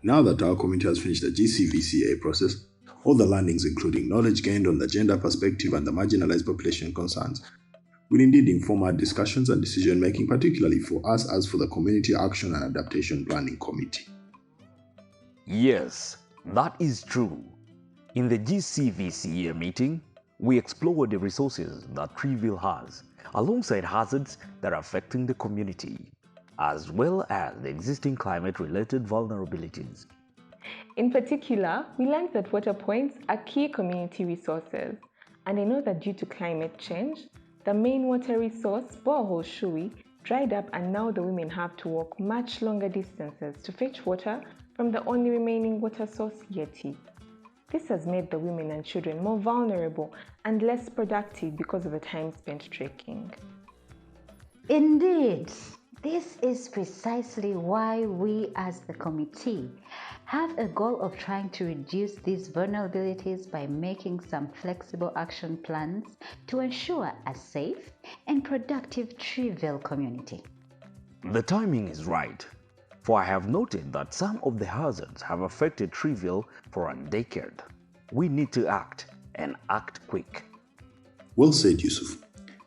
Now that our community has finished the GCVCA process, all the learnings including knowledge gained on the gender perspective and the marginalized population concerns will indeed inform our discussions and decision making, particularly for us as for the Community Action and Adaptation Planning Committee. Yes, that is true. In the GCVCA meeting, we explored the resources that Treeville has, alongside hazards that are affecting the community, as well as the existing climate-related vulnerabilities. In particular, we learned that water points are key community resources, and I know that due to climate change, the main water resource, Borehole Shui, dried up, and now the women have to walk much longer distances to fetch water from the only remaining water source, Yeti. This has made the women and children more vulnerable and less productive because of the time spent trekking. Indeed, this is precisely why we as the committee have a goal of trying to reduce these vulnerabilities by making some flexible action plans to ensure a safe and productive Treeville community. The timing is right, for I have noted that some of the hazards have affected Treeville for a decade. We need to act, and act quick. Well said, Yusuf.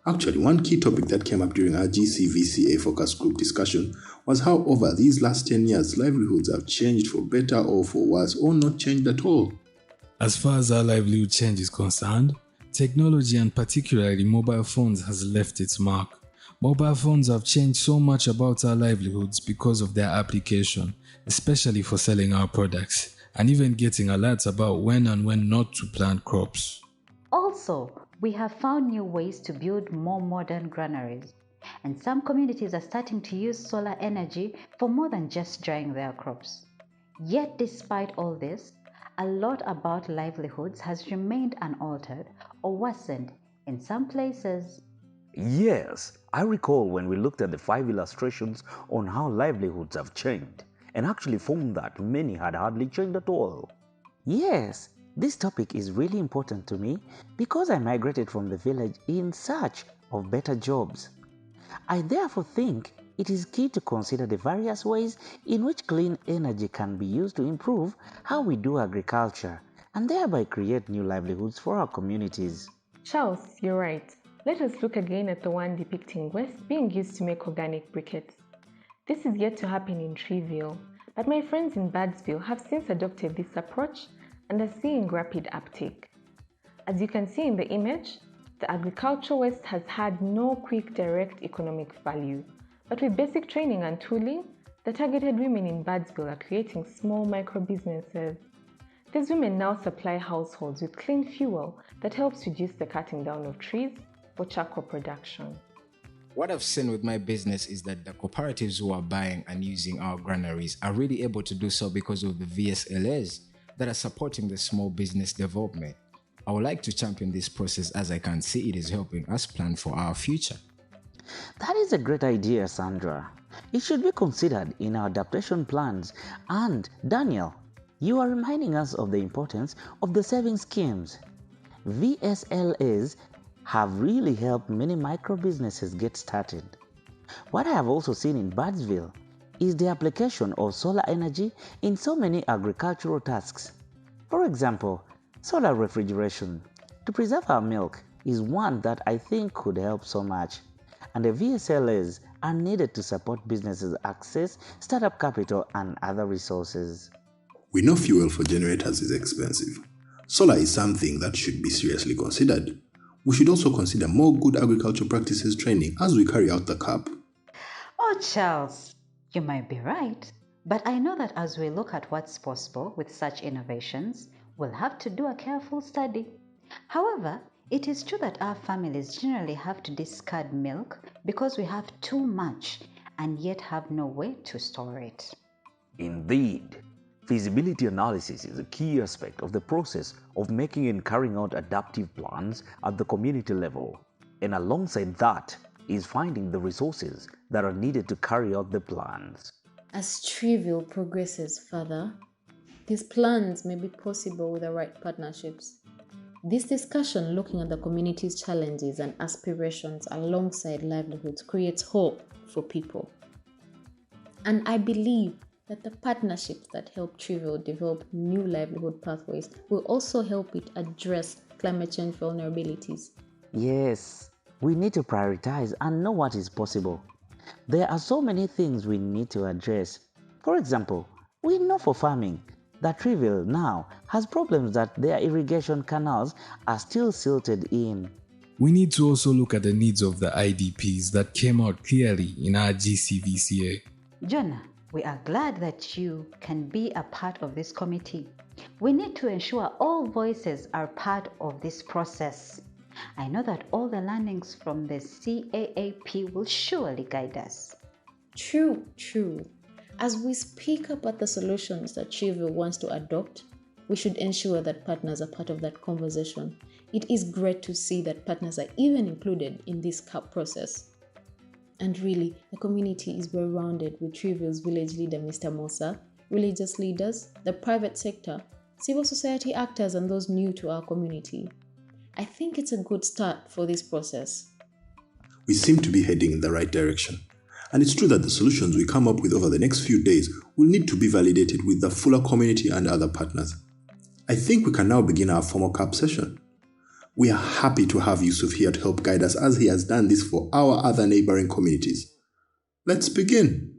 Actually, one key topic that came up during our GCVCA focus group discussion was how over these last 10 years, livelihoods have changed for better or for worse, or not changed at all. As far as our livelihood change is concerned, technology and particularly mobile phones has left its mark. Mobile phones have changed so much about our livelihoods because of their application, especially for selling our products, and even getting alerts about when and when not to plant crops. Also, we have found new ways to build more modern granaries, and some communities are starting to use solar energy for more than just drying their crops. Yet despite all this, a lot about livelihoods has remained unaltered or worsened in some places. Yes, I recall when we looked at the 5 illustrations on how livelihoods have changed, and actually found that many had hardly changed at all. Yes, this topic is really important to me because I migrated from the village in search of better jobs. I therefore think it is key to consider the various ways in which clean energy can be used to improve how we do agriculture and thereby create new livelihoods for our communities. Charles, you're right. Let us look again at the one depicting waste being used to make organic briquettes. This is yet to happen in Treeville, but my friends in Birdsville have since adopted this approach and are seeing rapid uptake. As you can see in the image, the agricultural waste has had no quick direct economic value, but with basic training and tooling, the targeted women in Birdsville are creating small micro businesses. These women now supply households with clean fuel that helps reduce the cutting down of trees for charcoal production. What I've seen with my business is that the cooperatives who are buying and using our granaries are really able to do so because of the VSLAs that are supporting the small business development. I would like to champion this process as I can see it is helping us plan for our future. That is a great idea, Sandra. It should be considered in our adaptation plans. And Daniel, you are reminding us of the importance of the saving schemes. VSLAs have really helped many micro businesses get started. What I have also seen in Birdsville is the application of solar energy in so many agricultural tasks. For example, solar refrigeration to preserve our milk is one that I think could help so much, and the VSLAs are needed to support businesses access startup capital and other resources. We know fuel for generators is expensive. Solar is something that should be seriously considered. We should also consider more good agriculture practices training as we carry out the CAAP. Oh, Charles, you might be right, but I know that as we look at what's possible with such innovations, we'll have to do a careful study. However, it is true that our families generally have to discard milk because we have too much and yet have no way to store it. Indeed, feasibility analysis is a key aspect of the process of making and carrying out adaptive plans at the community level. And alongside that is finding the resources that are needed to carry out the plans. As Treeville progresses further, these plans may be possible with the right partnerships. This discussion looking at the community's challenges and aspirations alongside livelihoods creates hope for people. And I believe that the partnerships that help Trivial develop new livelihood pathways will also help it address climate change vulnerabilities. Yes, we need to prioritize and know what is possible. There are so many things we need to address. For example, we know for farming that Trivial now has problems that their irrigation canals are still silted in. We need to also look at the needs of the IDPs that came out clearly in our GCVCA. Jonah, we are glad that you can be a part of this committee. We need to ensure all voices are part of this process. I know that all the learnings from the CAAP will surely guide us. True. As we speak about the solutions that Trivial wants to adopt, we should ensure that partners are part of that conversation. It is great to see that partners are even included in this CAAP process. And really, the community is well-rounded with Trivial's village leader, Mr. Mosa, religious leaders, the private sector, civil society actors, and those new to our community. I think it's a good start for this process. We seem to be heading in the right direction. And it's true that the solutions we come up with over the next few days will need to be validated with the fuller community and other partners. I think we can now begin our formal CAAP session. We are happy to have Yusuf here to help guide us as he has done this for our other neighboring communities. Let's begin.